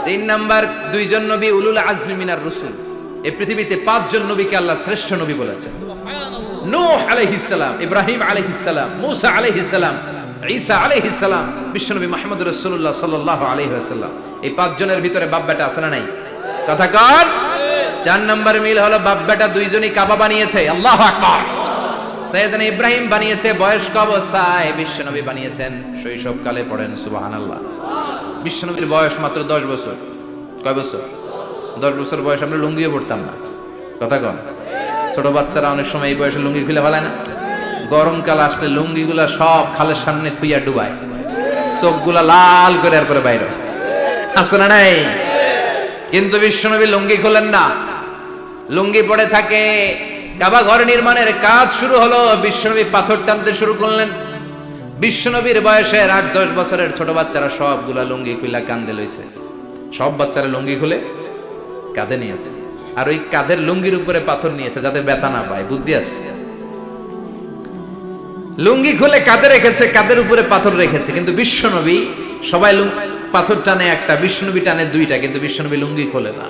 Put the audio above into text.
তিন নাম্বার, দুইজন নবী উলুল আজমি মিনার রাসূল। এই পৃথিবীতে পাঁচজন নবীকে আল্লাহ শ্রেষ্ঠ নবী বলেছেন। নূহ আলাইহিস সালাম, ইব্রাহিম আলাইহিস সালাম, মূসা আলাইহিস সালাম, ঈসা আলাইহিস সালাম, বিশ্বনবী মুহাম্মদ রাসূলুল্লাহ সাল্লাল্লাহু আলাইহি ওয়াসাল্লাম। এই পাঁচজনের ভিতরে বাপ বেটা আছে না নাই? কথা কর। চার নাম্বার মিল হলো বাপ বেটা দুইজনই কাবা বানিয়েছে। আল্লাহু আকবার। সাইয়েদনা ইব্রাহিম বানিয়েছে বয়স্ক অবস্থায়, বিশ্বনবী বানিয়েছেন শৈশবকালে। পড়েন সুবহানাল্লাহ। বিশ্বনবীর বয়স মাত্র 10 বছর। কয় বছর? 10 বছর বয়স আমরা লুঙ্গিও পড়তাম না। কথা কন। ছোট বাচ্চারা অনেক সময় এই বয়সে লুঙ্গি খুলে ফেলায় না? গরমকাল আসলে লুঙ্গিগুলা সব খালের সামনে থুইয়া ডুবায়, চোখগুলা লাল করে আর করে বাইরে আছে না নাই? কিন্তু বিশ্বনবী লুঙ্গি খোলেন না, লুঙ্গি পড়ে থাকে। কাবা ঘর নির্মাণের কাজ শুরু হলো, বিশ্বনবী পাথর টানতে শুরু করলেন। বিশ্বনবীর বয়সের 8-10 বছরের ছোট বাচ্চারা সবগুলা লুঙ্গি খুলে কাঁধে লইছে। সব বাচ্চারা লুঙ্গি খুলে কাঁধে নিয়েছে, আর ওই কাঁধের লুঙ্গির উপরে পাথর নিয়েছে যাতে ব্যথা না পায়। বুদ্ধি আছে। লুঙ্গি খুলে কাঁধে রেখেছে, কাঁধের উপরে পাথর রেখেছে। কিন্তু বিশ্বনবী, সবাই পাথর টানে একটা, বিশ্বনবী টানে দুইটা, কিন্তু বিশ্বনবী লুঙ্গি খোলে না।